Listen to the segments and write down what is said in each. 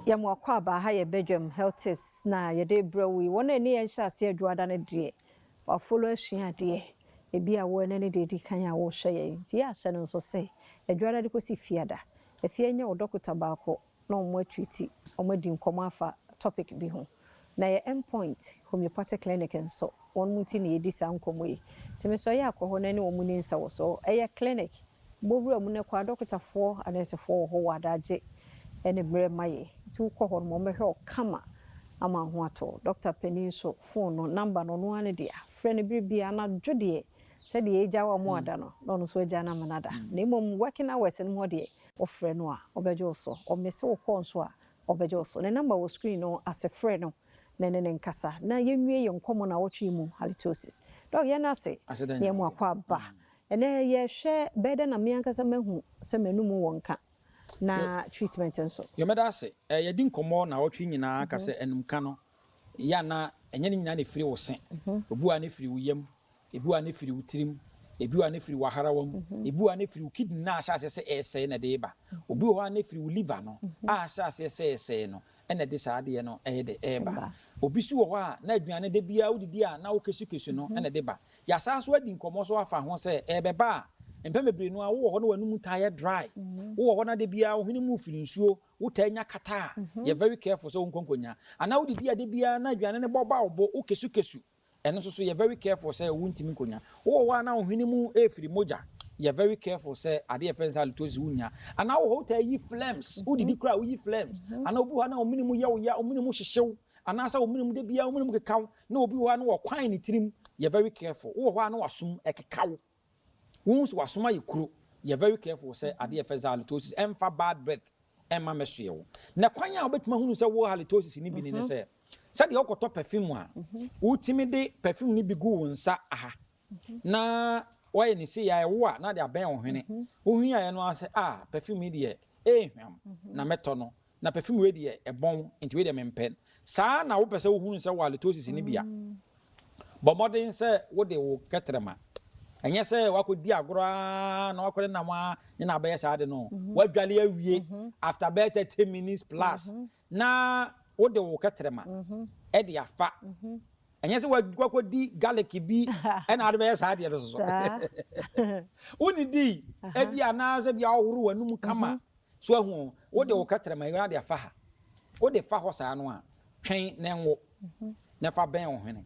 ya mwakwa ba ha ye bedroom health tips na ye de browi wona ni en sha se adwada ne de wa follow ahua de ebi a wo ne ne de di kan ya wo hwe ye ti ya hye no so se adwada de kosi fiada efie nya odokota ba ko na omo atwiti omo di nkomo afa topic bi ho na ye endpoint homeopathic clinic nso won muti ne yedi sa nkomo yi ti me so ye akoho na ne wo mu ni nsa wo so eye clinic bowura mu ne kwa dokotafo anesefo ho wadaje ene bre maye tu ko hormo mehwe kama ama ho ato Dr. Peninso phone no number no ane dia friend bibia na dwode se de eja wa mo ada no so eja na manada na mom working hours no mo de ofre no a obejo so o mese wo call so a obejo so ne number wo screen no as a friend no ne nkasa na yenwie ye nkomo na wotwe mu halitosis dog ye na se ne mo akwa ba ene ye hwe bede na me ankasa mahu se manumu wonka na treatment nso yo meda se ye di nkomo na wotwe nyina aka se enumka no ya na enye nyina na firi wo se obu a na firi wo yam ebu a na firi wo tirim ebu a na firi wo harawam ebu a na firi wo kidney na ahya se ese na de ba obu ho a na firi wo liver no ahya se ese no ene de saade no de eba obi su wo ho a na aduane de bia wodidi a na wo kesu no ene de ba ya sa so adi nkomo so afa ho se ebeba mpem bebre no a wo ho no wanum taye dry wo ho na de bia wo hini mu firi nsuo wo tanya kata you very careful so nkonkonya ana wodidi a de bia na aduane ne boba obo wo kesu eno so you very careful say wo ntimi nkonya wo ho na wo hini mu efiri moja you very careful say ade efense halitosis wunya ana wo ho ta yi flames wodidi kra wo yi flames ana obi ho na wo minimu ye wo ya wo minimu hyehyew ana sa wo minimu de bia wo minimu kekaw na obi ho na wo kwan ni tirim you very careful wo ho na wasum ekekaw wons wasoma yekuro you very careful say ade efense halitosis emfa bad breath emma mesuewo na kwan a obetima hunu say wo halitosis ni bi ni say said the okoto perfume a ultimi de perfume ni bi gu wonsa aha na why ni say ya wo a na de aben ohwene ohun ya no ase perfume de na meto no na perfume we de ebon enti we de mempen saa na wo pese wo hunu say wo halitosis ni bia bo modern say wo de wo ketrema enye say wakodi agora na wakore na ma na abaye saa de no wadwale awie after better 10 minutes plus na wo de wo ketrema e de afa enye se wakodi garlic bi e na ade be saa de so woni di e bi ana se bia ohuru wanum kama so ahu wo de wo ketrema e de afa ha wo de fa ho saa no a twen na enwo na fa ben ohwene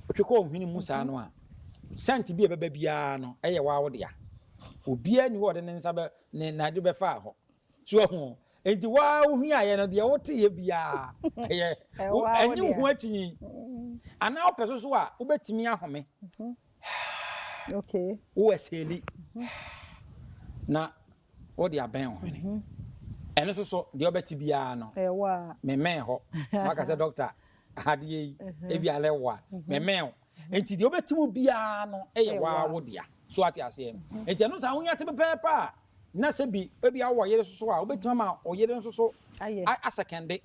otweko ohwene mu saa no a sent bi beba bia no eye wa wo de ya obia ni wo de nsa be na de be fa ho so ahu enti wa ohun aye no de wote ye bia ye enyi hu achinyi ana opeso so a obetimi ahome okay wo eseli na wo de aben ohene eno so de obeti bia no wa me ho maka se doctor ade yi e bia lewa me enti de obetimu bia no eye wa wo de so ati ase enti eno sa hunya te pepa na se bi ebi awo yere so a obetima ma oyere nso so a second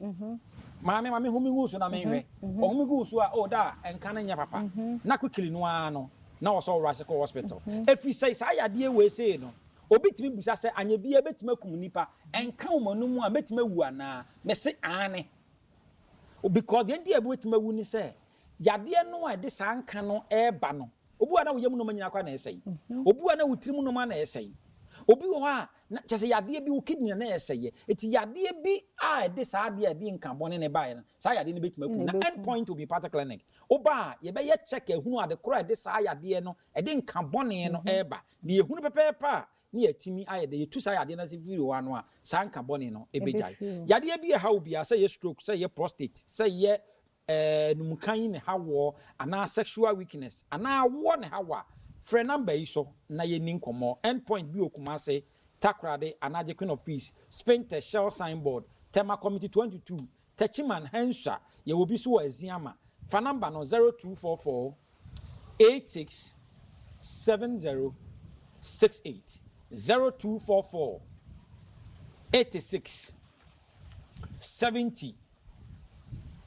mama humi gusu na menhwe ohumi gusu a da enka na nya papa na quickly no ano na wo so rush ko hospital efi say yade we say no obitimi busa se anya bia betima kum nipa enka omanum a betima wu ana me se ane because the idea betima wu ni say yade no a de sa nka no eba no obu ana wo yam no manyina kwa na esai obu ana wutirimu no ma na esai obi wo ha na chese yade bi wo kidney na eseye eti yade bi de saa de ade nka bone ne bae na saa yade ne betima ku na end point will be part clinic oba ye be ye check ehunu ade kro de saa yade no de nka bone no eba de ehunu pepepa ni yatimi ayede ye tu saa yade na se firi wa no a saa nka bone no ebejai yade bi ha obi a say ye stroke say ye prostate say ye numukan ne hawo ana sexual weakness ana wo ne hawa free number iso na ye ninkomo endpoint bi okuma say takrade anaje queen of peace spente shell signboard tema committee 22 techiman hensha ye will be so aziama fa number no 0244 86 70 68 0244 86 70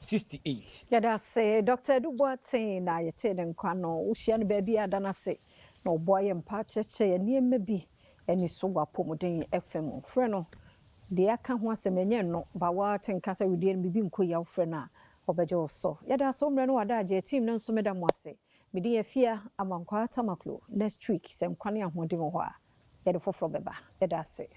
68 yada say Dr. Duboate na yete den kwano uhia no ba bia dana se na oboye mpa cheche ye niema bi eni so gwa pomodin FM frɛ no de aka ho asem enye no ba wa tenka sa wedie no bibi nko yaw frɛ na obeje oso yada so mre no wada age team no nso meda mo ase medi afia amankwa tamaklo next week sem kwane ahoden ho a yede foforo beba yada ase